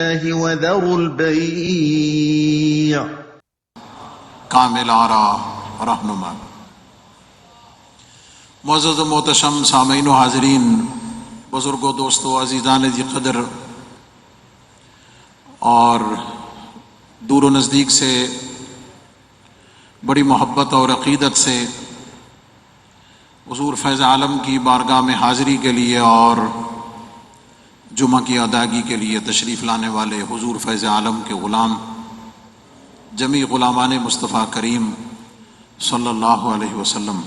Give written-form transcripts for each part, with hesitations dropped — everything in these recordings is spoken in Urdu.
وذروا البيع کامل آرا رہنما۔ معزز و محتشم سامعین و حاضرین، بزرگوں، دوستوں، عزیزان ذی قدر اور دور و نزدیک سے بڑی محبت اور عقیدت سے حضور فیض عالم کی بارگاہ میں حاضری کے لیے اور جمعہ کی ادائیگی کے لیے تشریف لانے والے حضور فیض عالم کے غلام، جمیع غلامان مصطفیٰ کریم صلی اللہ علیہ وسلم،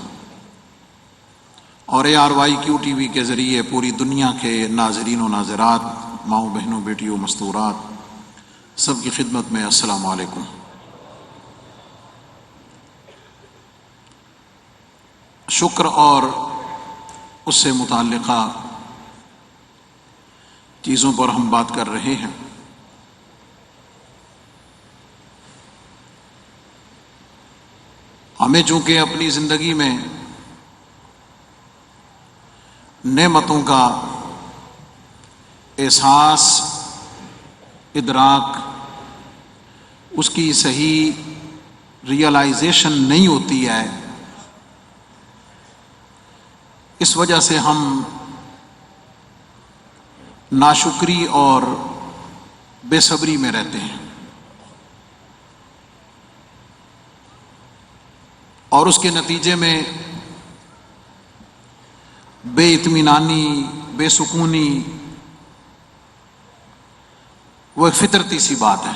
اور ARYQ TV کے ذریعے پوری دنیا کے ناظرین و ناظرات، ماؤں، بہنوں، بیٹیوں، مستورات، سب کی خدمت میں السلام علیکم۔ شکر اور اس سے متعلقہ چیزوں پر ہم بات کر رہے ہیں۔ ہمیں چونکہ اپنی زندگی میں نعمتوں کا احساس، ادراک، اس کی صحیح ریئلائزیشن نہیں ہوتی ہے، اس وجہ سے ہم ناشکری اور بے صبری میں رہتے ہیں، اور اس کے نتیجے میں بے اطمینانی، بے سکونی، وہ ایک فطرتی سی بات ہے۔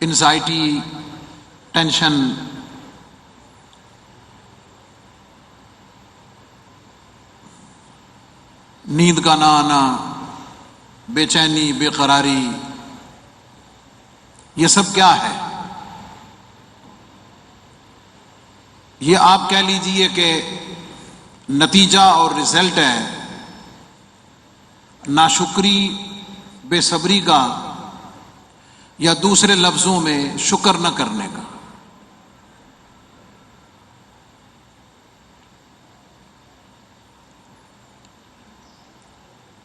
انزائٹی، ٹینشن، نیند کا نہ آنا، بے چینی، بے قراری، یہ سب کیا ہے؟ یہ آپ کہہ لیجئے کہ نتیجہ اور رزلٹ ہے ناشکری، بے صبری کا، یا دوسرے لفظوں میں شکر نہ کرنے کا۔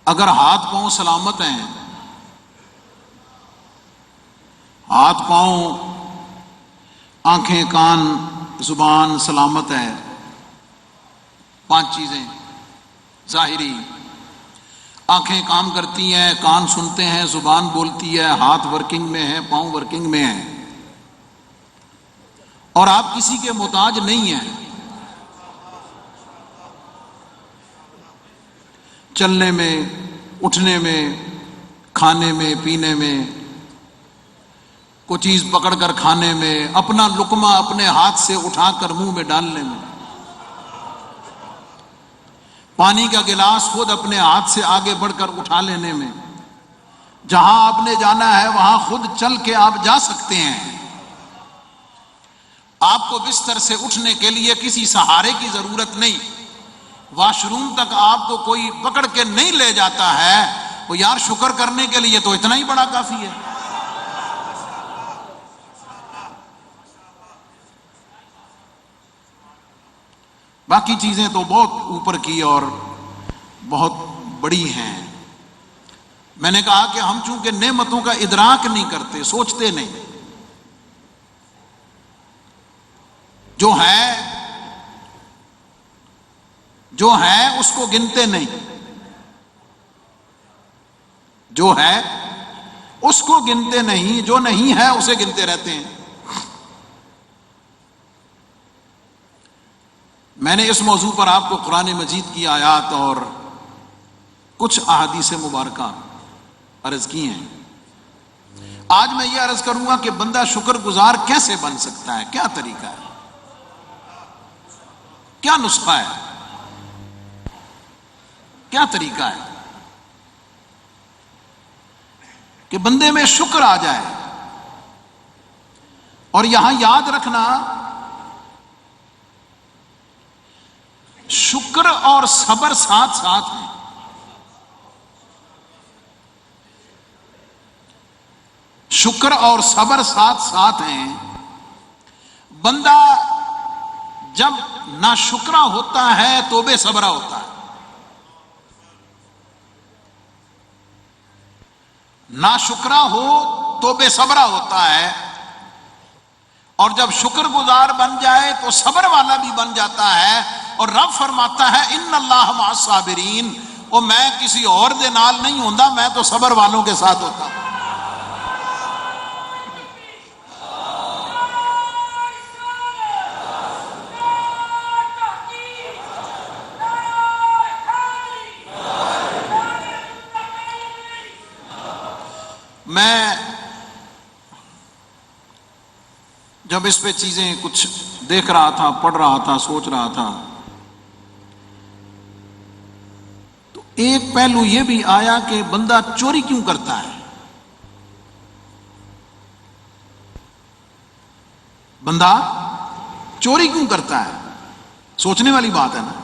اگر ہاتھ پاؤں سلامت ہیں، ہاتھ پاؤں، آنکھیں، کان، زبان سلامت ہے، 5 چیزیں ظاہری، آنکھیں کام کرتی ہیں، کان سنتے ہیں، زبان بولتی ہے، ہاتھ ورکنگ میں ہے، پاؤں ورکنگ میں ہیں، اور آپ کسی کے محتاج نہیں ہیں۔ چلنے میں، اٹھنے میں، کھانے میں، پینے میں، کوئی چیز پکڑ کر کھانے میں، اپنا لقمہ اپنے ہاتھ سے اٹھا کر منہ میں ڈالنے میں، پانی کا گلاس خود اپنے ہاتھ سے آگے بڑھ کر اٹھا لینے میں، جہاں آپ نے جانا ہے وہاں خود چل کے آپ جا سکتے ہیں۔ آپ کو بستر سے اٹھنے کے لیے کسی سہارے کی ضرورت نہیں، واش روم تک آپ کو کوئی پکڑ کے نہیں لے جاتا ہے، وہ یار شکر کرنے کے لیے تو اتنا ہی بڑا کافی ہے۔ باقی چیزیں تو بہت اوپر کی اور بہت بڑی ہیں۔ میں نے کہا کہ ہم چونکہ نعمتوں کا ادراک نہیں کرتے، سوچتے نہیں، جو ہے اس کو گنتے نہیں، جو ہے اس کو گنتے نہیں، جو نہیں ہے اسے گنتے رہتے ہیں۔ میں نے اس موضوع پر آپ کو قرآن مجید کی آیات اور کچھ احادیث مبارکہ عرض کی ہیں۔ آج میں یہ عرض کروں گا کہ بندہ شکر گزار کیسے بن سکتا ہے، کیا طریقہ ہے، کیا نسخہ ہے، کیا طریقہ ہے کہ بندے میں شکر آ جائے۔ اور یہاں یاد رکھنا، شکر اور صبر ساتھ ساتھ ہیں۔ شکر اور صبر ساتھ ساتھ ہیں۔ بندہ جب ناشکرا ہوتا ہے تو بے صبرا ہوتا ہے۔ ناشکرا ہو تو بے صبرا ہوتا ہے، اور جب شکر گزار بن جائے تو صبر والا بھی بن جاتا ہے۔ اور رب فرماتا ہے ان اللہ مع الصابرین، اور میں کسی اور دے نال نہیں ہوندا، میں تو صبر والوں کے ساتھ ہوتا ہوں۔ میں جب اس پہ چیزیں کچھ دیکھ رہا تھا، پڑھ رہا تھا، سوچ رہا تھا، تو ایک پہلو یہ بھی آیا کہ بندہ چوری کیوں کرتا ہے؟ بندہ چوری کیوں کرتا ہے؟ سوچنے والی بات ہے نا۔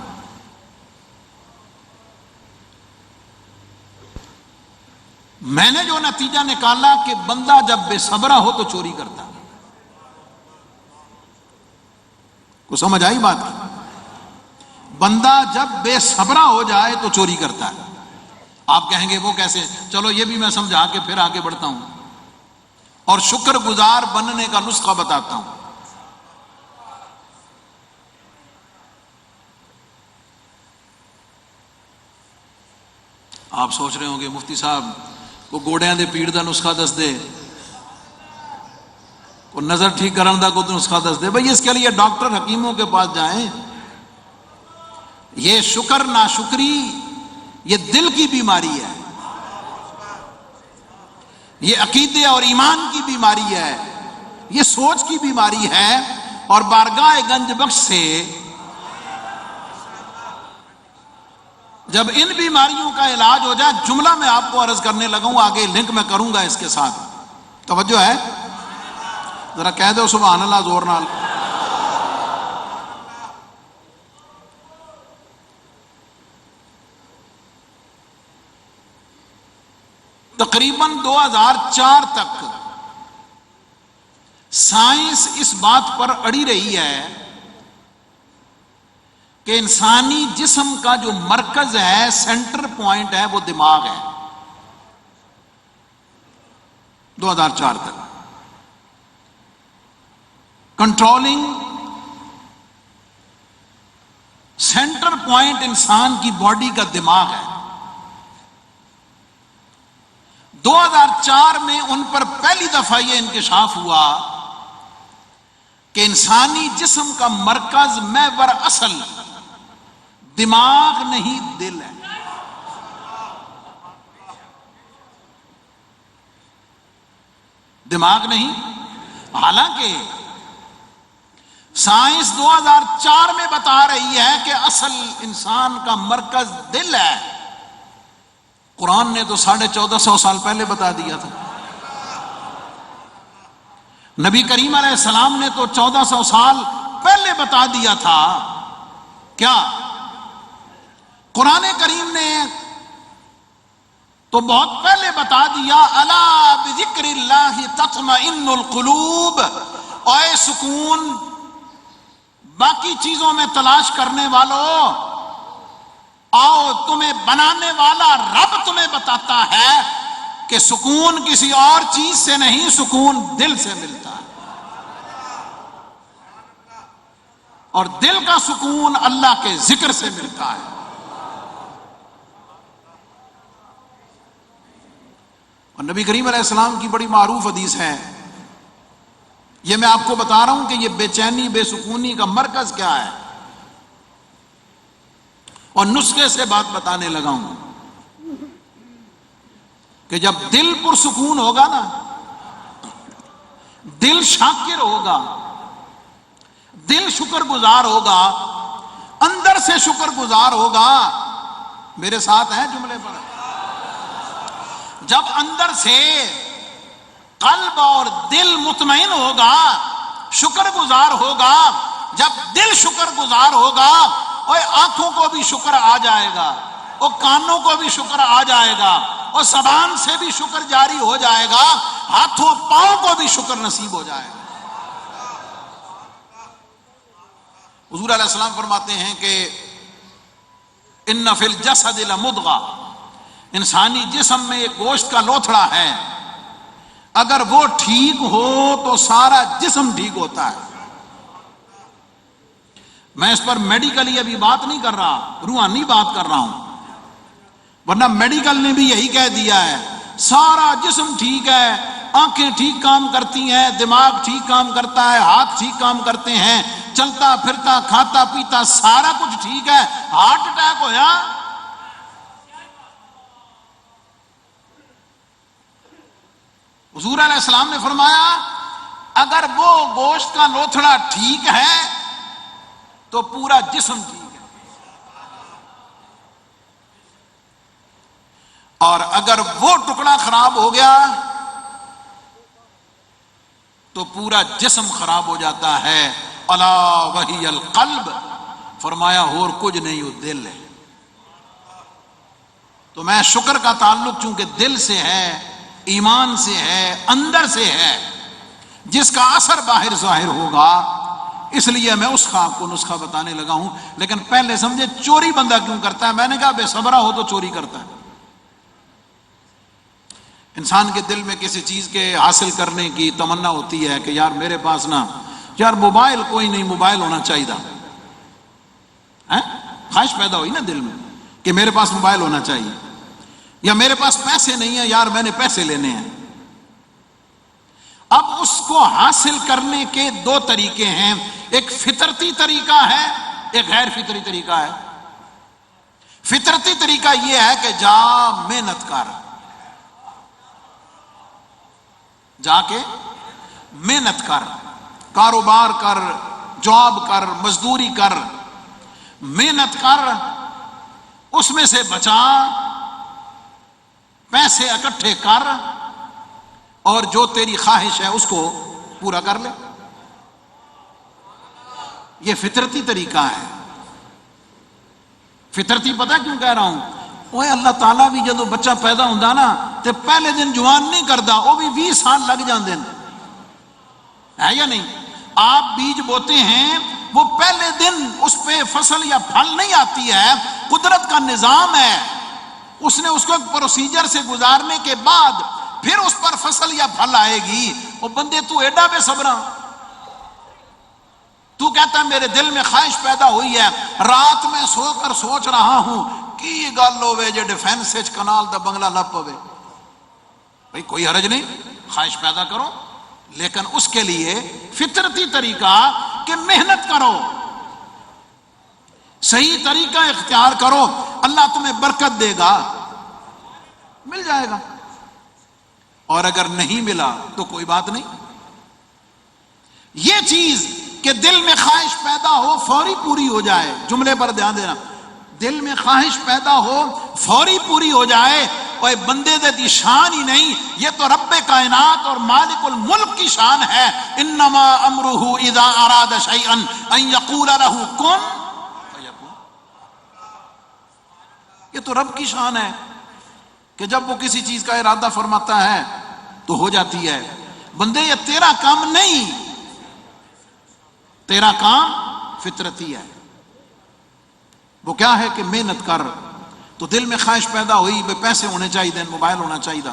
میں نے جو نتیجہ نکالا کہ بندہ جب بے صبرا ہو تو چوری کرتا ہے۔ کو سمجھ آئی بات کی؟ بندہ جب بے صبرا ہو جائے تو چوری کرتا ہے۔ آپ کہیں گے وہ کیسے؟ چلو یہ بھی میں سمجھا کے پھر آگے بڑھتا ہوں اور شکر گزار بننے کا نسخہ بتاتا ہوں۔ آپ سوچ رہے ہوں گے مفتی صاحب کو گوڑیاں دے پیڑ دا نسخہ دس دے، کو نظر ٹھیک کرن دا کو نسخہ دس دے۔ بھئی اس کے لیے ڈاکٹر حکیموں کے پاس جائیں۔ یہ شکر ناشکری یہ دل کی بیماری ہے، یہ عقیدے اور ایمان کی بیماری ہے، یہ سوچ کی بیماری ہے، اور بارگاہ گنج بخش سے جب ان بیماریوں کا علاج ہو جائے، جملہ میں آپ کو عرض کرنے لگا ہوں، آگے لنک میں کروں گا اس کے ساتھ، توجہ ہے؟ ذرا کہہ دو سبحان اللہ زور نال۔ تقریباً 2004 تک سائنس اس بات پر اڑی رہی ہے کہ انسانی جسم کا جو مرکز ہے، سینٹر پوائنٹ ہے، وہ دماغ ہے۔ 2004 تک کنٹرولنگ سینٹر پوائنٹ انسان کی باڈی کا دماغ ہے۔ 2004 میں ان پر پہلی دفعہ یہ انکشاف ہوا کہ انسانی جسم کا مرکز محور اصل دماغ نہیں، دل ہے۔ دماغ نہیں، حالانکہ سائنس 2004 میں بتا رہی ہے کہ اصل انسان کا مرکز دل ہے۔ قرآن نے تو 1450 سال پہلے بتا دیا تھا، نبی کریم علیہ السلام نے تو 1400 سال پہلے بتا دیا تھا۔ کیا؟ قرآن کریم نے تو بہت پہلے بتا دیا، الا بذکر اللہ تطمئن القلوب، اے سکون باقی چیزوں میں تلاش کرنے والوں، آؤ تمہیں بنانے والا رب تمہیں بتاتا ہے کہ سکون کسی اور چیز سے نہیں، سکون دل سے ملتا ہے، اور دل کا سکون اللہ کے ذکر سے ملتا ہے۔ اور نبی کریم علیہ السلام کی بڑی معروف حدیث ہے، یہ میں آپ کو بتا رہا ہوں کہ یہ بے چینی بے سکونی کا مرکز کیا ہے، اور نسخے سے بات بتانے لگا ہوں کہ جب دل پرسکون ہوگا نا، دل شاکر ہوگا، دل شکر گزار ہوگا، اندر سے شکر گزار ہوگا، میرے ساتھ ہیں جملے پر، جب اندر سے قلب اور دل مطمئن ہوگا، شکر گزار ہوگا، جب دل شکر گزار ہوگا، اور آنکھوں کو بھی شکر آ جائے گا، اور کانوں کو بھی شکر آ جائے گا، اور زبان سے بھی شکر جاری ہو جائے گا، ہاتھوں پاؤں کو بھی شکر نصیب ہو جائے گا۔ حضور علیہ السلام فرماتے ہیں کہ ان فی الجسد لمضغہ، انسانی جسم میں ایک گوشت کا لوتھڑا ہے، اگر وہ ٹھیک ہو تو سارا جسم ٹھیک ہوتا ہے۔ میں اس پر میڈیکلی ابھی بات نہیں کر رہا، روحانی بات کر رہا ہوں، ورنہ میڈیکل نے بھی یہی کہہ دیا ہے، سارا جسم ٹھیک ہے، آنکھیں ٹھیک کام کرتی ہیں، دماغ ٹھیک کام کرتا ہے، ہاتھ ٹھیک کام کرتے ہیں، چلتا پھرتا کھاتا پیتا سارا کچھ ٹھیک ہے، ہارٹ اٹیک ہویا حضور علیہ السلام نے فرمایا اگر وہ گوشت کا لوتھڑا ٹھیک ہے تو پورا جسم ٹھیک ہے، اور اگر وہ ٹکڑا خراب ہو گیا تو پورا جسم خراب ہو جاتا ہے۔ الا وہی القلب، فرمایا اور کچھ نہیں، وہ دل ہے۔ تو میں شکر کا تعلق چونکہ دل سے ہے، ایمان سے ہے، اندر سے ہے، جس کا اثر باہر ظاہر ہوگا، اس لیے میں اس خواب کو نسخہ بتانے لگا ہوں۔ لیکن پہلے سمجھے چوری بندہ کیوں کرتا ہے؟ میں نے کہا بے صبرہ ہو تو چوری کرتا ہے۔ انسان کے دل میں کسی چیز کے حاصل کرنے کی تمنا ہوتی ہے کہ یار میرے پاس نا، یار موبائل کوئی نہیں، موبائل ہونا چاہیے، خواہش پیدا ہوئی نا دل میں کہ میرے پاس موبائل ہونا چاہیے، یا میرے پاس پیسے نہیں ہیں، یار میں نے پیسے لینے ہیں۔ اب اس کو حاصل کرنے کے دو طریقے ہیں، ایک فطرتی طریقہ ہے، ایک غیر فطری طریقہ ہے۔ فطرتی طریقہ یہ ہے کہ جا محنت کر، جا کے محنت کر، کاروبار کر، جاب کر، مزدوری کر، محنت کر، اس میں سے بچا، پیسے اکٹھے کر، اور جو تیری خواہش ہے اس کو پورا کر لے۔ یہ فطرتی طریقہ ہے۔ فطرتی پتہ کیوں کہہ رہا ہوں؟ وہ اللہ تعالیٰ بھی جدو بچہ پیدا ہوتا نا تو پہلے دن جوان نہیں کرتا، وہ بھی 20 سال لگ جاندے ہیں، ہے یا نہیں؟ آپ بیج بوتے ہیں، وہ پہلے دن اس پہ فصل یا پھل نہیں آتی ہے، قدرت کا نظام ہے، اس نے اس کو ایک پروسیجر سے گزارنے کے بعد پھر اس پر فصل یا پھل آئے گی۔ وہ بندے تو ایڈا بے صبرا، تو کہتا ہے میرے دل میں خواہش پیدا ہوئی ہے، رات میں سو کر سوچ رہا ہوں کی گل ہوئے جے ڈیفینس وچ کنال دا بنگلہ نہ پوے۔ بھئی کوئی حرج نہیں، خواہش پیدا کرو، لیکن اس کے لیے فطرتی طریقہ کہ محنت کرو، صحیح طریقہ اختیار کرو، اللہ تمہیں برکت دے گا، مل جائے گا۔ اور اگر نہیں ملا تو کوئی بات نہیں۔ یہ چیز کہ دل میں خواہش پیدا ہو فوری پوری ہو جائے، جملے پر دھیان دینا، دل میں خواہش پیدا ہو فوری پوری ہو جائے، اور بندے دی شان ہی نہیں، یہ تو رب کائنات اور مالک الملک کی شان ہے۔ انما امرہ اذا اراد شیئا ان یقول لہ کن فیکون۔ یہ تو رب کی شان ہے کہ جب وہ کسی چیز کا ارادہ فرماتا ہے تو ہو جاتی ہے۔ بندے یہ تیرا کام نہیں، تیرا کام فطرتی ہے۔ وہ کیا ہے کہ محنت کر۔ تو دل میں خواہش پیدا ہوئی بے پیسے ہونے چاہیے، موبائل ہونا چاہیے،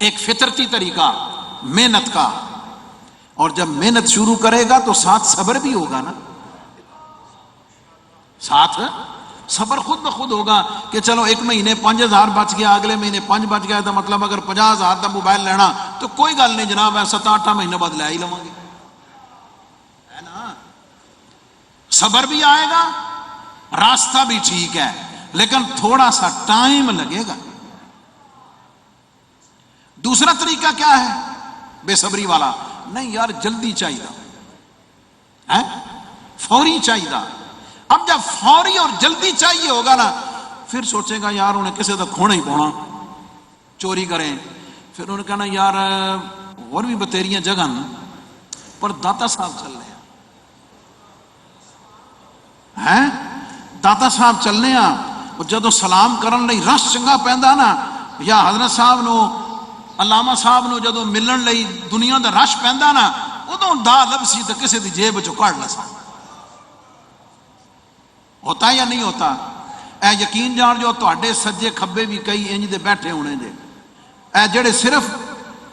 ایک فطرتی طریقہ محنت کا، اور جب محنت شروع کرے گا تو ساتھ صبر بھی ہوگا نا، ساتھ صبر خود بخود ہوگا کہ چلو ایک مہینے 5000 بچ گیا، اگلے مہینے 5 بچ گیا، تو مطلب اگر 50000 کا موبائل لینا تو کوئی گل نہیں جناب، 7-8 مہینے بعد لے ہی لواں گے، ہے نا۔ صبر بھی آئے گا، راستہ بھی ٹھیک ہے، لیکن تھوڑا سا ٹائم لگے گا۔ دوسرا طریقہ کیا ہے بے صبری والا؟ نہیں یار جلدی چاہیے، فوری چاہیے۔ اب جب فوری اور جلدی چاہیے ہوگا نا، پھر سوچے گا یار انہیں کسی تک کھونا ہی پونا، چوری کریں، پھر انہیں کہنا یار اور بھی بتیریاں جگہ پر داتا صاحب چل رہے ہیں، داتا صاحب چلنے ہاں، جدو سلام کرن لئی رش چنگا پیندا نا، یا حضرت صاحب نو علامہ صاحب نو جدو ملن لئی دنیا دا رش پیندا نا، ادو دا لبسی تو کسی دی جیب چو کاٹ لسا۔ ہوتا ہے یا نہیں ہوتا؟ اے یقین جان جو تواڈے سجے کھبے بھی کئی انج دے بیٹھے ہونے جے، اے جڑے صرف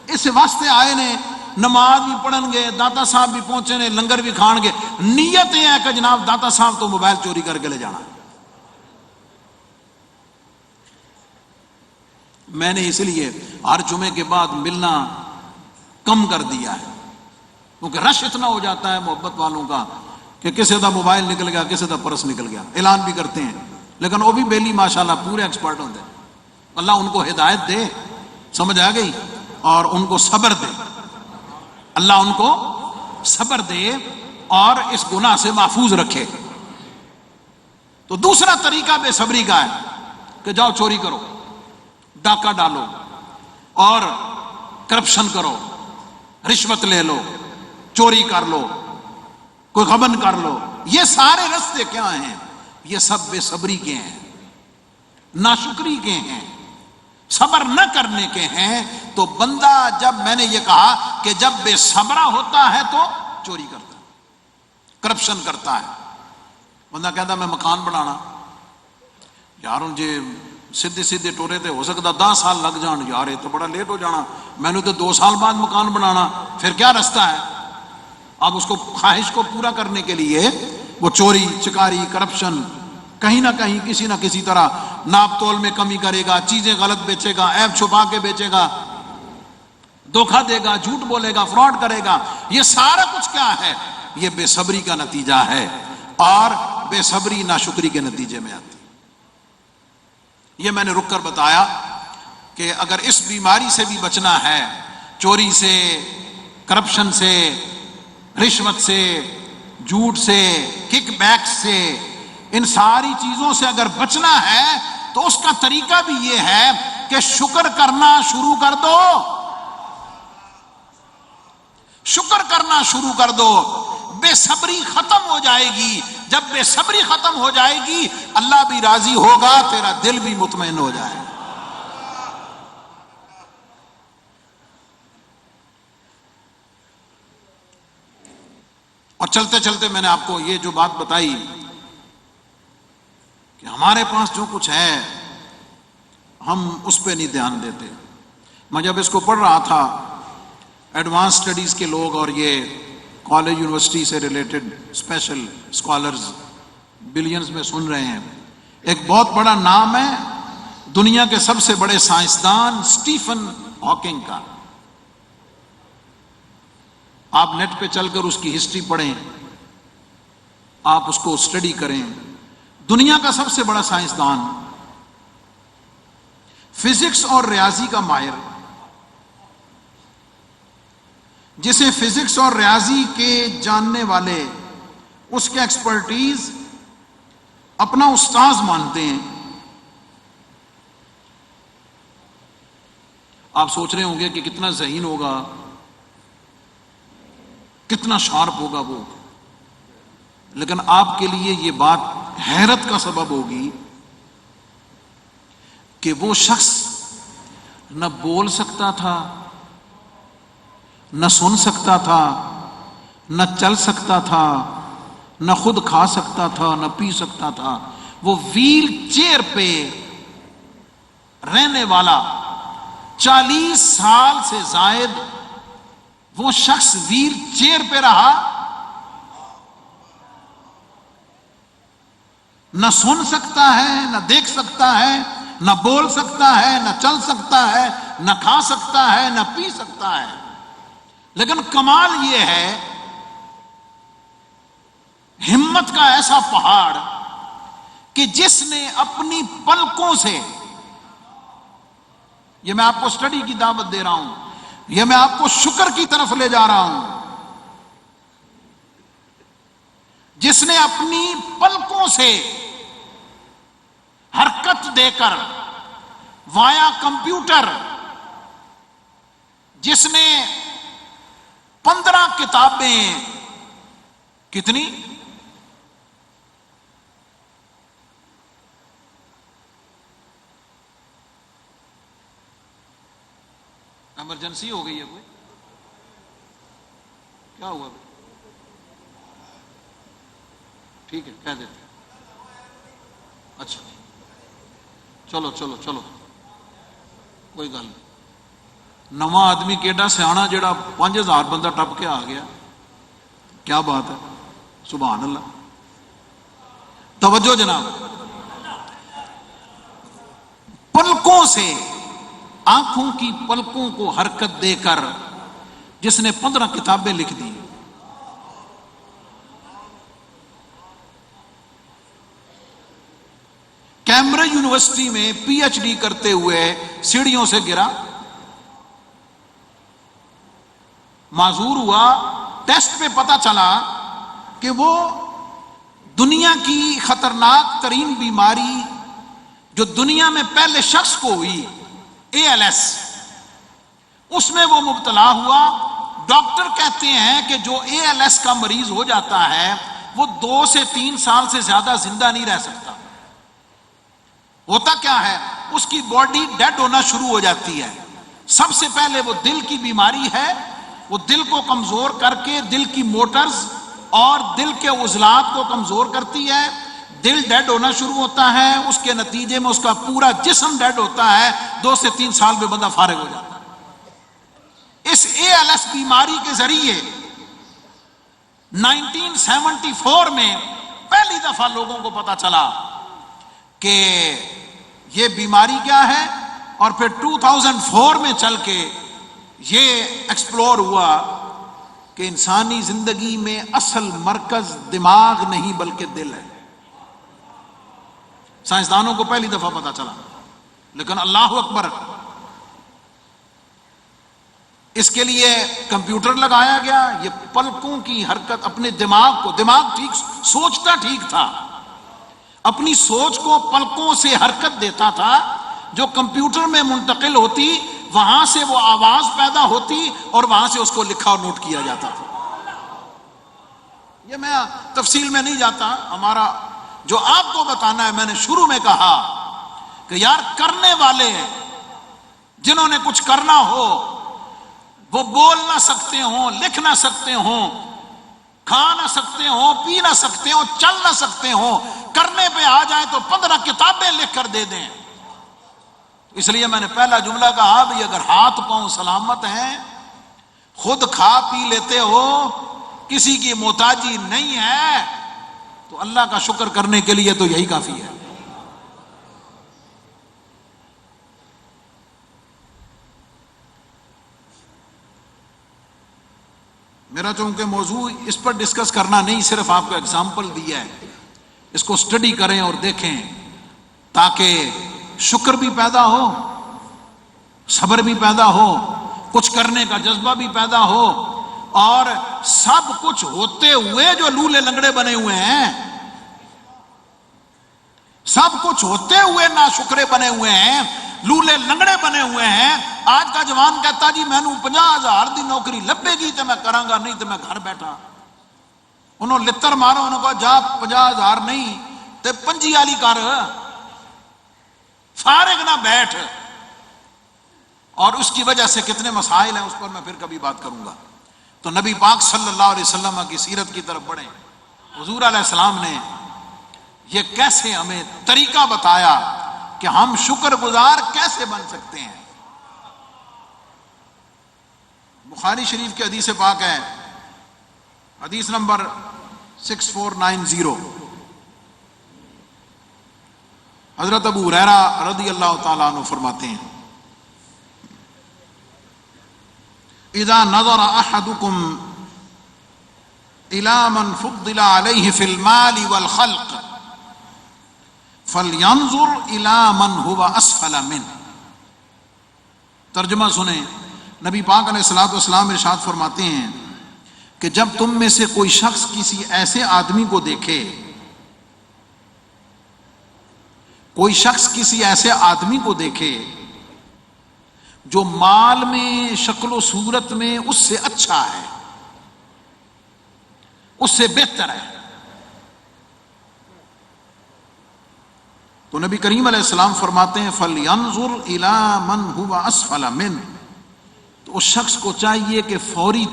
اس واسطے آئے نے نماز بھی پڑھن گے، داتا صاحب بھی پہنچے نے، لنگر بھی کھان گے، نیت یہ ہے کہ جناب داتا صاحب تو موبائل چوری کر کے لے جانا۔ میں نے اس لیے ہر جمعے کے بعد ملنا کم کر دیا ہے، کیونکہ رش اتنا ہو جاتا ہے محبت والوں کا کہ کسی دا موبائل نکل گیا، کسی دا پرس نکل گیا، اعلان بھی کرتے ہیں، لیکن وہ بھی بیلی ماشاءاللہ پورے ایکسپرٹ ہوتے ہیں۔ اللہ ان کو ہدایت دے، سمجھ آ گئی، اور ان کو صبر دے، اللہ ان کو صبر دے اور اس گناہ سے محفوظ رکھے۔ تو دوسرا طریقہ بے صبری کا ہے کہ جاؤ چوری کرو، ڈاکہ ڈالو اور کرپشن کرو، رشوت لے لو، چوری کر لو، کوئی غبن کر لو۔ یہ سارے رستے کیا ہیں؟ یہ سب بے صبری کے ہیں، ناشکری کے ہیں، صبر نہ کرنے کے ہیں۔ تو بندہ، جب میں نے یہ کہا کہ جب بے صبرا ہوتا ہے تو چوری کرتا ہے، کرپشن کرتا ہے۔ بندہ کہتا میں مکان بنانا، یار جی سیدھے سیدھے ٹورے تے ہو سکتا 10 سال لگ جان، یار یہ تو بڑا لیٹ ہو جانا، میں نے تو 2 سال بعد مکان بنانا، پھر کیا رستہ ہے؟ اب اس کو خواہش کو پورا کرنے کے لیے وہ چوری چکاری کرپشن کہیں نہ کہیں کسی نہ کسی طرح ناپ تول میں کمی کرے گا، چیزیں غلط بیچے گا، عیب چھپا کے بیچے گا، دھوکہ دے گا، جھوٹ بولے گا، فراڈ کرے گا۔ یہ سارا کچھ کیا ہے؟ یہ بے صبری کا نتیجہ ہے، اور بے صبری ناشکری کے نتیجے میں آتی۔ یہ میں نے رک کر بتایا کہ اگر اس بیماری سے بھی بچنا ہے، چوری سے، کرپشن سے، رشوت سے، جھوٹ سے، کک بیک سے، ان ساری چیزوں سے اگر بچنا ہے تو اس کا طریقہ بھی یہ ہے کہ شکر کرنا شروع کر دو، شکر کرنا شروع کر دو، بے صبری ختم ہو جائے گی۔ جب بے صبری ختم ہو جائے گی اللہ بھی راضی ہوگا، تیرا دل بھی مطمئن ہو جائے گا۔ اور چلتے چلتے میں نے آپ کو یہ جو بات بتائی کہ ہمارے پاس جو کچھ ہے ہم اس پہ نہیں دھیان دیتے۔ میں جب اس کو پڑھ رہا تھا، ایڈوانس سٹڈیز کے لوگ اور یہ کالج یونیورسٹی سے ریلیٹڈ اسپیشل اسکالرز بلینز میں سن رہے ہیں، ایک بہت بڑا نام ہے دنیا کے سب سے بڑے سائنسدان اسٹیفن ہاکنگ کا۔ آپ نیٹ پہ چل کر اس کی ہسٹری پڑھیں، آپ اس کو اسٹڈی کریں۔ دنیا کا سب سے بڑا سائنسدان، فزکس اور ریاضی کا ماہر، جسے فزکس اور ریاضی کے جاننے والے اس کے ایکسپرٹیز اپنا استاذ مانتے ہیں۔ آپ سوچ رہے ہوں گے کہ کتنا ذہین ہوگا، کتنا شارپ ہوگا وہ، لیکن آپ کے لیے یہ بات حیرت کا سبب ہوگی کہ وہ شخص نہ بول سکتا تھا، نہ سن سکتا تھا، نہ چل سکتا تھا، نہ خود کھا سکتا تھا، نہ پی سکتا تھا۔ وہ ویل چیئر پہ رہنے والا، 40 سال سے زائد وہ شخص ویل چیئر پہ رہا، نہ سن سکتا ہے، نہ دیکھ سکتا ہے، نہ بول سکتا ہے، نہ چل سکتا ہے، نہ کھا سکتا ہے، نہ پی سکتا ہے۔ لیکن کمال یہ ہے، ہمت کا ایسا پہاڑ کہ جس نے اپنی پلکوں سے، یہ میں آپ کو سٹڈی کی دعوت دے رہا ہوں، یہ میں آپ کو شکر کی طرف لے جا رہا ہوں، جس نے اپنی پلکوں سے حرکت دے کر وایا کمپیوٹر، جس نے 15 کتابیں، کتنی؟ ایمرجنسی ہو گئی ہے کوئی؟ کیا ہوا بھائی؟ ٹھیک ہے کہہ دیتے ہیں۔ اچھا چلو چلو چلو کوئی گل نہیں، نواں آدمی کیڈا سیاح جڑا 5000 بندہ ٹپ کے آ گیا، کیا بات ہے، سبحان اللہ۔ توجہ جناب، پلکوں سے، آنکھوں کی پلکوں کو حرکت دے کر جس نے 15 کتابیں لکھ دی، کیمبرج یونیورسٹی میں پی ایچ ڈی کرتے ہوئے سیڑھیوں سے گرا، معذور ہوا، ٹیسٹ پہ پتا چلا کہ وہ دنیا کی خطرناک ترین بیماری جو دنیا میں پہلے شخص کو ہوئی، ALS، اس میں وہ مبتلا ہوا۔ ڈاکٹر کہتے ہیں کہ جو ALS کا مریض ہو جاتا ہے وہ 2 سے 3 سال سے زیادہ زندہ نہیں رہ سکتا۔ ہوتا کیا ہے، اس کی باڈی ڈیڈ ہونا شروع ہو جاتی ہے۔ سب سے پہلے وہ دل کی بیماری ہے، وہ دل کو کمزور کر کے دل کی موٹرز اور دل کے عضلات کو کمزور کرتی ہے، دل ڈیڈ ہونا شروع ہوتا ہے، اس کے نتیجے میں اس کا پورا جسم ڈیڈ ہوتا ہے، 2 سے 3 سال میں بندہ فارغ ہو جاتا ہے۔ اس ALS بیماری کے ذریعے 1974 میں پہلی دفعہ لوگوں کو پتا چلا کہ یہ بیماری کیا ہے، اور پھر 2004 میں چل کے یہ ایکسپلور ہوا کہ انسانی زندگی میں اصل مرکز دماغ نہیں بلکہ دل ہے۔ سائنسدانوں کو پہلی دفعہ پتا چلا، لیکن اللہ اکبر، اس کے لیے کمپیوٹر لگایا گیا، یہ پلکوں کی حرکت، اپنے دماغ کو، دماغ ٹھیک سوچتا ٹھیک تھا، اپنی سوچ کو پلکوں سے حرکت دیتا تھا، جو کمپیوٹر میں منتقل ہوتی، وہاں سے وہ آواز پیدا ہوتی اور وہاں سے اس کو لکھا اور نوٹ کیا جاتا تھا۔ یہ میں تفصیل میں نہیں جاتا، ہمارا جو آپ کو بتانا ہے، میں نے شروع میں کہا کہ یار کرنے والے جنہوں نے کچھ کرنا ہو وہ بول نہ سکتے ہوں، لکھ نہ سکتے ہوں، کھا نہ سکتے ہوں، پی نہ سکتے ہوں، چل نہ سکتے ہوں، کرنے پہ آ جائیں تو 15 کتابیں لکھ کر دے دیں۔ اس لیے میں نے پہلا جملہ کہا بھی اگر ہاتھ پاؤں سلامت ہیں، خود کھا پی لیتے ہو، کسی کی محتاجی نہیں ہے، تو اللہ کا شکر کرنے کے لیے تو یہی کافی ہے۔ میرا چونکہ موضوع اس پر ڈسکس کرنا نہیں، صرف آپ کو اگزامپل دیا ہے، اس کو سٹڈی کریں اور دیکھیں تاکہ شکر بھی پیدا ہو، صبر بھی پیدا ہو، کچھ کرنے کا جذبہ بھی پیدا ہو، اور سب کچھ ہوتے ہوئے جو لولے لنگڑے بنے ہوئے ہیں، سب کچھ ہوتے ہوئے ناشکرے بنے ہوئے ہیں، لولے لنگڑے بنے ہوئے ہیں۔ آج کا جوان کہتا جی میں 50,000 دی نوکری لبے گی تو میں کراں گا، نہیں تو میں گھر بیٹھا۔ انہوں لتر مارو، انہوں کہا جا 50,000 نہیں تے 25 والی کر، فارغ نہ بیٹھ۔ اور اس کی وجہ سے کتنے مسائل ہیں، اس پر میں پھر کبھی بات کروں گا۔ تو نبی پاک صلی اللہ علیہ وسلم کی سیرت کی طرف بڑھیں۔ حضور علیہ السلام نے یہ کیسے ہمیں طریقہ بتایا کہ ہم شکر گزار کیسے بن سکتے ہیں۔ بخاری شریف کی حدیث پاک ہے، حدیث نمبر 6490، حضرت ابو ہریرہ رضی اللہ تعالیٰ عنہ فرماتے ہیں اذا نظر احدكم الى من فضل عليه في المال والخلق فلينظر الى من هو اسفل منه۔ ترجمہ سنیں، نبی پاک علیہ الصلوۃ والسلام ارشاد فرماتے ہیں کہ جب تم میں سے کوئی شخص کسی ایسے آدمی کو دیکھے، کوئی شخص کسی ایسے آدمی کو دیکھے جو مال میں، شکل و صورت میں اس سے اچھا ہے، اس سے بہتر ہے، تو نبی کریم علیہ السلام فرماتے ہیں فَلْيَنْظُرْ إِلَى مَنْ هُوَ أَسْفَلَ مِنْهُ، تو اس شخص کو چاہیے کہ فوری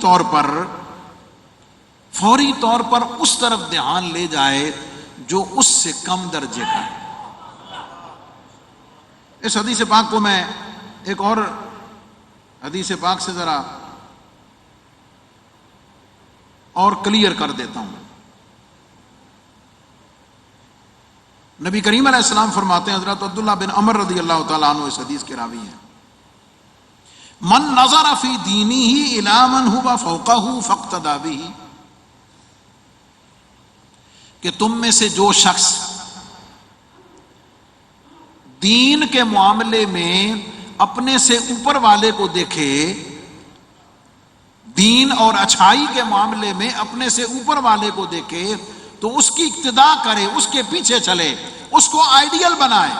طور پر اس طرف دھیان لے جائے جو اس سے کم درجے کا ہے۔ اس حدیث پاک کو میں ایک اور حدیث پاک سے ذرا اور کلیئر کر دیتا ہوں۔ نبی کریم علیہ السلام فرماتے ہیں، حضرت عبداللہ بن عمر رضی اللہ تعالیٰ عنہ اس حدیث کے راوی ہیں، من نظر فی دینہ الی من هو فوقہ فاقتدی بہ، کہ تم میں سے جو شخص دین کے معاملے میں اپنے سے اوپر والے کو دیکھے، دین اور اچھائی کے معاملے میں اپنے سے اوپر والے کو دیکھے تو اس کی اقتداء کرے، اس کے پیچھے چلے، اس کو آئیڈیل بنائے۔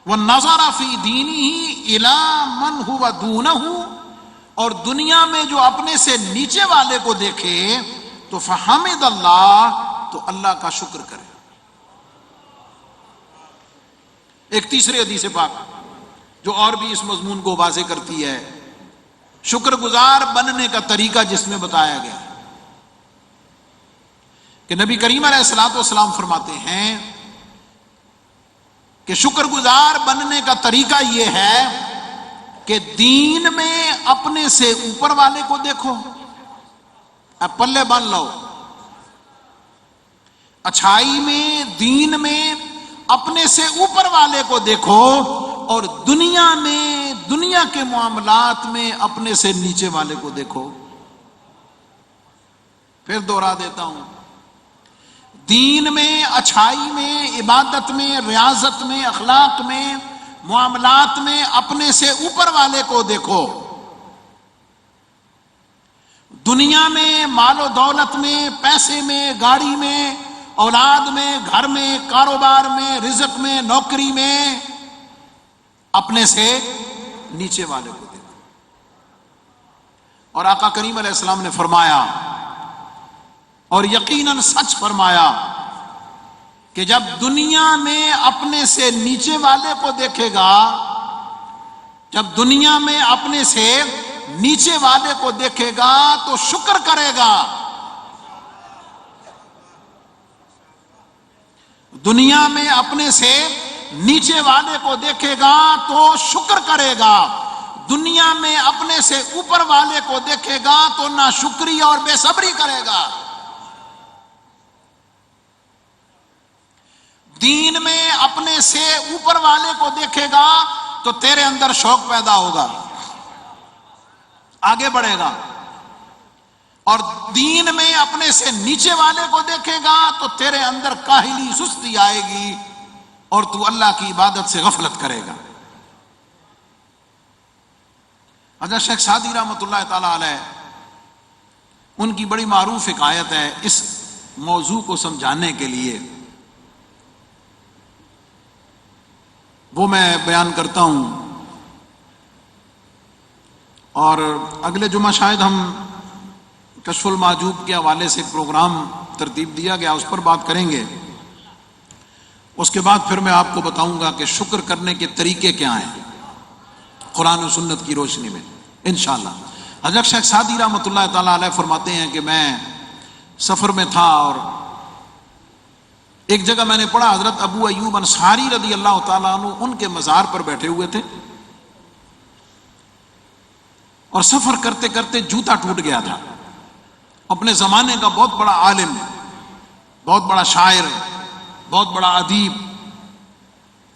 وَالنَّظَرَ فِي دِينِهِ إِلَى مَنْ هُوَ دُونَهُ، اور دنیا میں جو اپنے سے نیچے والے کو دیکھے تو فَحَمِدَ اللَّهُ، تو اللہ کا شکر کرے۔ ایک تیسری حدیث پاک جو اور بھی اس مضمون کو واضح کرتی ہے، شکر گزار بننے کا طریقہ جس میں بتایا گیا کہ نبی کریم علیہ الصلوۃ والسلام فرماتے ہیں کہ شکر گزار بننے کا طریقہ یہ ہے کہ دین میں اپنے سے اوپر والے کو دیکھو، اب پلے بن لو، اچھائی میں، دین میں اپنے سے اوپر والے کو دیکھو، اور دنیا میں، دنیا کے معاملات میں اپنے سے نیچے والے کو دیکھو۔ پھر دوہرا دیتا ہوں، دین میں، اچھائی میں، عبادت میں، ریاضت میں، اخلاق میں، معاملات میں اپنے سے اوپر والے کو دیکھو، دنیا میں، مال و دولت میں، پیسے میں، گاڑی میں، اولاد میں، گھر میں، کاروبار میں، رزق میں، نوکری میں اپنے سے نیچے والے کو دیکھو۔ اور آقا کریم علیہ السلام نے فرمایا، اور یقیناً سچ فرمایا، کہ جب دنیا میں اپنے سے نیچے والے کو دیکھے گا، جب دنیا میں اپنے سے نیچے والے کو دیکھے گا تو شکر کرے گا، دنیا میں اپنے سے نیچے والے کو دیکھے گا تو شکر کرے گا، دنیا میں اپنے سے اوپر والے کو دیکھے گا تو ناشکری اور بے صبری کرے گا، دین میں اپنے سے اوپر والے کو دیکھے گا تو تیرے اندر شوق پیدا ہوگا، آگے بڑھے گا، اور دین میں اپنے سے نیچے والے کو دیکھے گا تو تیرے اندر کاہلی، سستی آئے گی اور تو اللہ کی عبادت سے غفلت کرے گا۔ حضرت شیخ سعدی رحمۃ اللہ تعالی علیہ، ان کی بڑی معروف ایک آیت ہے اس موضوع کو سمجھانے کے لیے، وہ میں بیان کرتا ہوں، اور اگلے جمعہ شاید ہم کشف المحجوب کے حوالے سے ایک پروگرام ترتیب دیا گیا، اس پر بات کریں گے۔ اس کے بعد پھر میں آپ کو بتاؤں گا کہ شکر کرنے کے طریقے کیا ہیں قرآن و سنت کی روشنی میں انشاءاللہ۔ حضرت شیخ سعدی رحمۃ اللہ تعالی علیہ فرماتے ہیں کہ میں سفر میں تھا اور ایک جگہ میں نے پڑھا، حضرت ابو ایوب انصاری رضی اللہ تعالیٰ عنہ ان کے مزار پر بیٹھے ہوئے تھے، اور سفر کرتے کرتے جوتا ٹوٹ گیا تھا۔ اپنے زمانے کا بہت بڑا عالم ہے، بہت بڑا شاعر ہے، بہت بڑا ادیب،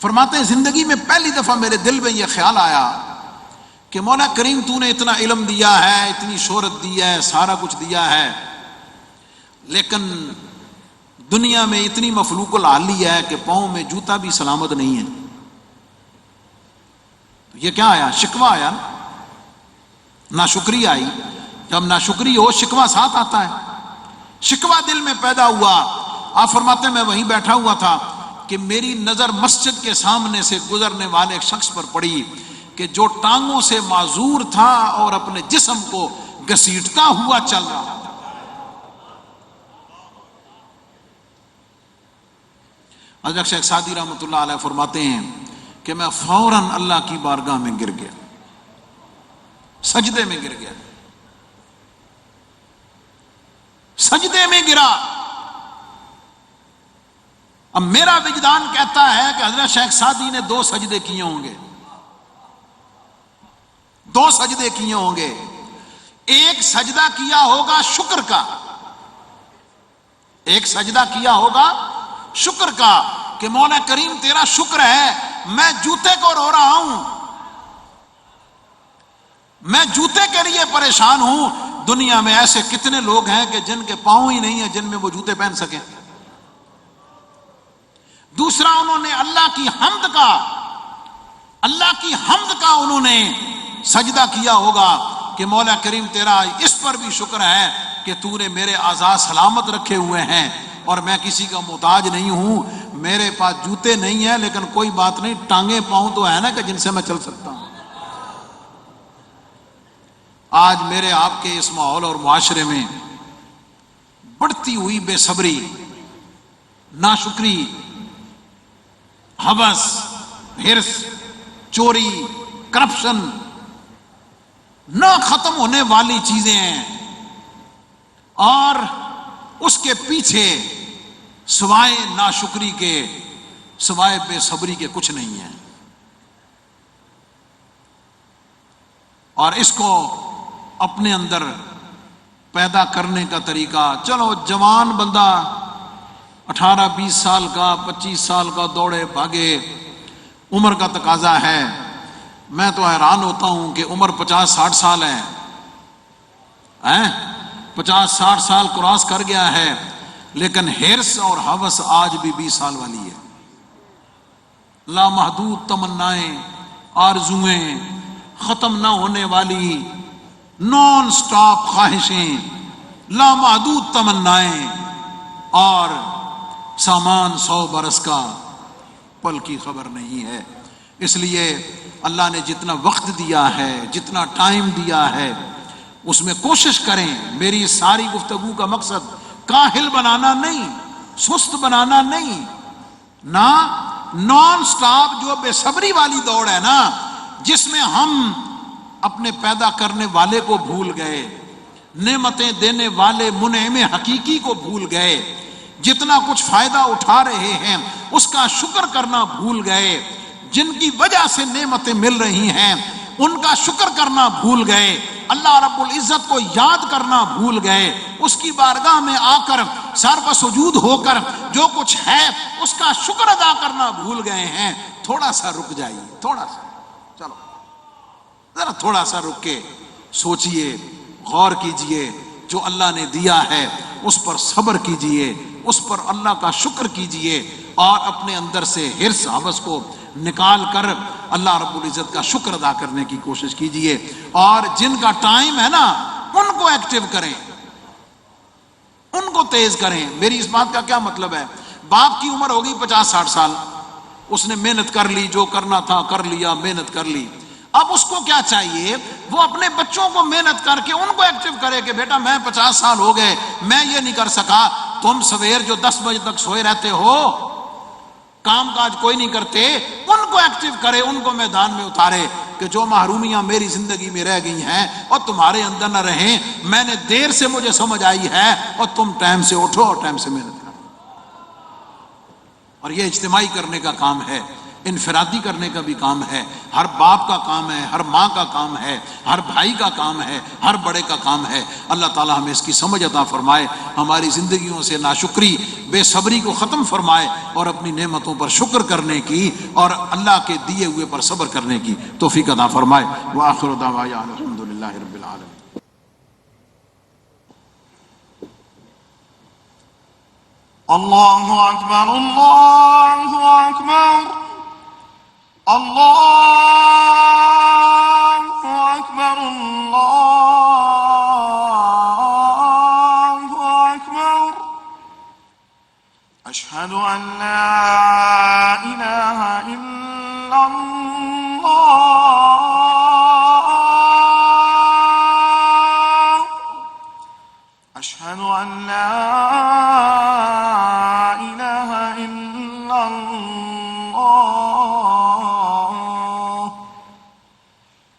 فرماتے ہیں زندگی میں پہلی دفعہ میرے دل میں یہ خیال آیا کہ مولا کریم تو نے اتنا علم دیا ہے، اتنی شہرت دی ہے، سارا کچھ دیا ہے، لیکن دنیا میں اتنی مفلوق العالی ہے کہ پاؤں میں جوتا بھی سلامت نہیں ہے۔ تو یہ کیا آیا؟ شکوہ آیا، ناشکری آئی۔ جب ناشکری ہو شکوہ ساتھ آتا ہے، شکوہ دل میں پیدا ہوا۔ آپ فرماتے ہیں میں وہیں بیٹھا ہوا تھا کہ میری نظر مسجد کے سامنے سے گزرنے والے ایک شخص پر پڑی کہ جو ٹانگوں سے معذور تھا اور اپنے جسم کو گھسیٹتا ہوا چل رہا تھا۔ حضرت شیخ سعدی رحمۃ اللہ علیہ فرماتے ہیں کہ میں فوراً اللہ کی بارگاہ میں گر گیا، سجدے میں گر گیا، سجدے میں گرا، اب میرا وجدان کہتا ہے کہ حضرت شیخ سعدی نے 2 سجدے کیے ہوں گے، 2 سجدے کیے ہوں گے۔ ایک سجدہ کیا ہوگا شکر کا، ایک سجدہ کیا ہوگا شکر کا کہ مولا کریم تیرا شکر ہے میں جوتے کو رو رہا ہوں، میں جوتے کے لیے پریشان ہوں۔ دنیا میں ایسے کتنے لوگ ہیں کہ جن کے پاؤں ہی نہیں ہیں جن میں وہ جوتے پہن سکیں۔ دوسرا انہوں نے اللہ کی حمد کا انہوں نے سجدہ کیا ہوگا کہ مولا کریم تیرا اس پر بھی شکر ہے کہ تو نے میرے اعضاء سلامت رکھے ہوئے ہیں اور میں کسی کا محتاج نہیں ہوں، میرے پاس جوتے نہیں ہیں لیکن کوئی بات نہیں، ٹانگیں پاؤں تو ہے نا کہ جن سے میں چل سکتا ہوں۔ آج میرے آپ کے اس ماحول اور معاشرے میں بڑھتی ہوئی بے صبری، ناشکری، ہوس، ہرس، چوری، کرپشن نہ ختم ہونے والی چیزیں ہیں، اور اس کے پیچھے سوائے ناشکری کے، سوائے بے صبری کے کچھ نہیں ہے۔ اور اس کو اپنے اندر پیدا کرنے کا طریقہ، چلو جوان بندہ 18-20 سال کا، 25 سال کا دوڑے بھاگے، عمر کا تقاضا ہے۔ میں تو حیران ہوتا ہوں کہ عمر 50-60 سال ہے، 50-60 سال کراس کر گیا ہے، لیکن ہرس اور ہوس آج بھی 20 سال والی ہے۔ لامحدود تمنائیں، آرزویں، ختم نہ ہونے والی نان سٹاپ خواہشیں، لامحدود تمنائیں، اور سامان 100 برس کا، پل کی خبر نہیں ہے۔ اس لیے اللہ نے جتنا وقت دیا ہے، جتنا ٹائم دیا ہے، اس میں کوشش کریں۔ میری ساری گفتگو کا مقصد کاہل بنانا نہیں، سست بنانا نہیں، نہ نان سٹاپ جو بے صبری والی دوڑ ہے نا، جس میں ہم اپنے پیدا کرنے والے کو بھول گئے، نعمتیں دینے والے منعم حقیقی کو بھول گئے، جتنا کچھ فائدہ اٹھا رہے ہیں اس کا شکر کرنا بھول گئے، جن کی وجہ سے نعمتیں مل رہی ہیں ان کا شکر کرنا بھول گئے، اللہ رب العزت کو یاد کرنا بھول گئے، اس کی بارگاہ میں آ کر سر پر سجود ہو کر جو کچھ ہے اس کا شکر ادا کرنا بھول گئے ہیں۔ تھوڑا سا رک جائیے، تھوڑا سا، چلو ذرا تھوڑا سا رک کے سوچئے، غور کیجئے، جو اللہ نے دیا ہے اس پر صبر کیجئے، اس پر اللہ کا شکر کیجئے، اور اپنے اندر سے ہرس ہوس کو نکال کر اللہ رب العزت کا شکر ادا کرنے کی کوشش کیجئے، اور جن کا ٹائم ہے نا ان کو ایکٹیو کریں، ان کو تیز کریں۔ میری اس بات کا کیا مطلب ہے؟ باپ کی عمر ہوگی 50-60 سال، اس نے محنت کر لی، جو کرنا تھا کر لیا، محنت کر لی، اب اس کو کیا چاہیے؟ وہ اپنے بچوں کو محنت کر کے ان کو ایکٹیو کرے کہ بیٹا میں 50 سال ہو گئے، میں یہ نہیں کر سکا، تم سویر جو 10 بجے تک سوئے رہتے ہو، کام کاج کوئی نہیں کرتے، ان کو ایکٹیو کرے، ان کو میدان میں اتارے کہ جو محرومیاں میری زندگی میں رہ گئی ہیں اور تمہارے اندر نہ رہیں، میں نے دیر سے مجھے سمجھ آئی ہے، اور تم ٹائم سے اٹھو اور ٹائم سے محنت کرو۔ اور یہ اجتماعی کرنے کا کام ہے، انفرادی کرنے کا بھی کام ہے، ہر باپ کا کام ہے، ہر ماں کا کام ہے، ہر بھائی کا کام ہے، ہر بڑے کا کام ہے۔ اللہ تعالی ہمیں اس کی سمجھ عطا فرمائے، ہماری زندگیوں سے ناشکری، بے صبری کو ختم فرمائے، اور اپنی نعمتوں پر شکر کرنے کی اور اللہ کے دیے ہوئے پر صبر کرنے کی توفیق عطا فرمائے۔ وآخر دعوانا الحمدللہ رب العالمین۔ اللہ اکبر، اللہ اکبر، اللہ اکبر، اللہ اکبر، اشہد ان لا الہ الا اللہ، اشہد ان لا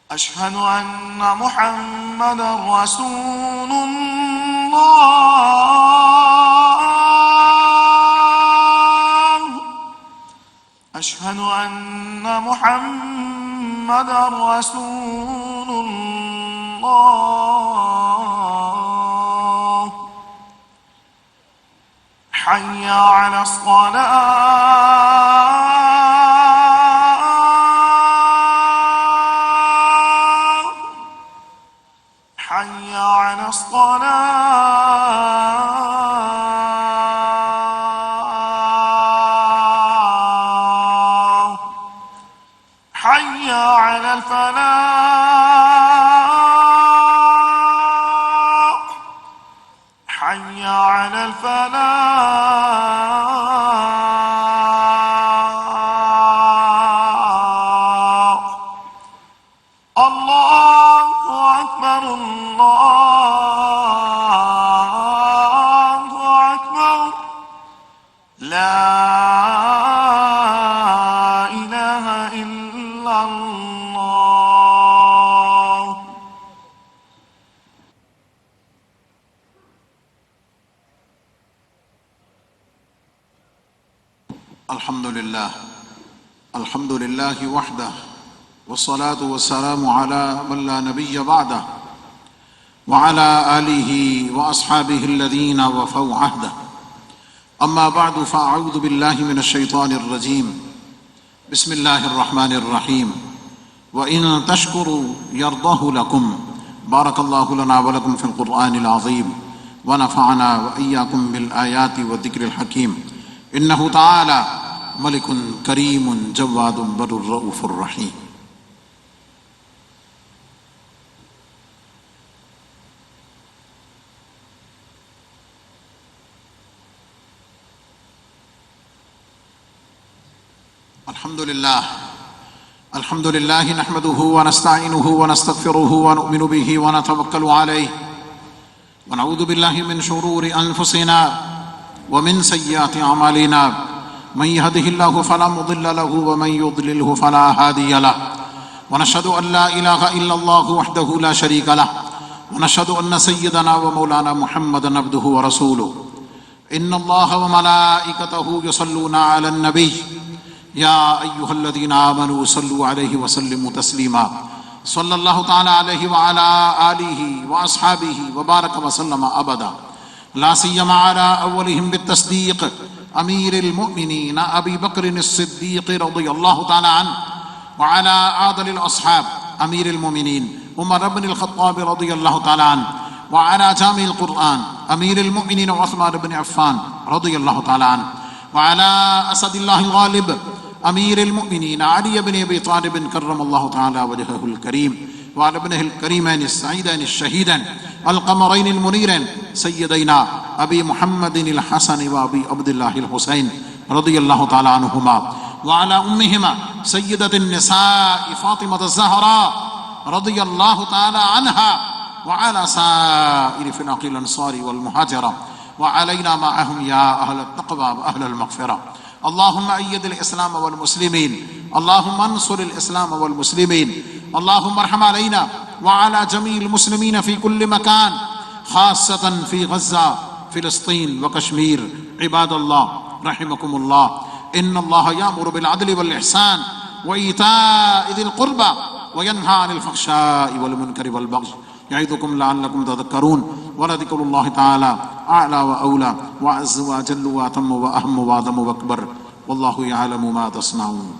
اشہد ان محمد رسول اللہ، محمدا رسول الله حي على الصلاة حي على الصلاة حي على الفلاح حي على الفلاح الله أكبر الله أكبر لا إله إلا الله. الحمد لله وحده والصلاة والسلام على من لا نبي بعده وعلى آله وأصحابه الذين وفوا عهده أما بعد فأعوذ بالله من الشيطان الرجيم بسم الله الرحمن الرحيم وإن تشكروا يرضه لكم بارك الله لنا ولكم في القرآن العظيم ونفعنا وإياكم بالآيات والذكر الحكيم إنه تعالى ملك كريم جواد بر الرؤوف الرحيم. الحمد لله نحمده ونستعينه ونستغفره ونؤمن به ونتوكل عليه ونعوذ بالله من شرور أنفسنا ومن سيئات أعمالنا من يهده الله فلا مضل له ومن يضلله فلا هادي له ونشهد أن لا إله إلا الله وحده لا شريك له ونشهد أن سيدنا ومولانا محمدا عبده ورسوله إن الله وملائكته يصلون على النبي يا أيها الذين آمنوا صلوا عليه وسلموا تسليما صلى الله تعالى عليه وعلى آله وأصحابه وبارك وسلم أبدا لا سيما على أولهم بالتصديق أمير المؤمنين أبي بكر الصديق رضي الله تعالى عنه وعلى أعظم الأصحاب أمير المؤمنين عمر بن الخطاب رضي الله تعالى عنه وعلى جامع القرآن أمير المؤمنين عثمان بن عفان رضي الله تعالى عنه وعلى أسد الله الغالب أمير المؤمنين علي بن أبي طالب كرم الله تعالى وجهه الكريم وعلى ابنه الكريمين السعيدين الشهيدين القمرين المنيرين سيدينا أبي محمد الحسن وأبي عبد الله الحسين رضي الله تعالى عنهما وعلى أمهما سيدة النساء فاطمة الزهراء رضي الله تعالى عنها وعلى سائر فناق الأنصار والمهاجرة وعلينا معهم يا أهل التقوى وأهل المغفرة. اللهم أيد الإسلام والمسلمين اللهم انصر الإسلام والمسلمين اللهم ارحم علينا وعلى جميع المسلمين في كل مكان خاصة في غزة فلسطين وكشمير. عباد الله رحمكم الله إن الله يأمر بالعدل والإحسان وإيتاء ذي القربى وينهى عن الفحشاء والمنكر والبغي يعظكم لعلكم تذكرون ولذكر الله تعالى أعلى وأولى وأعز وأجل وأتم وأهم وأعظم وأكبر والله يعلم ما تصنعون.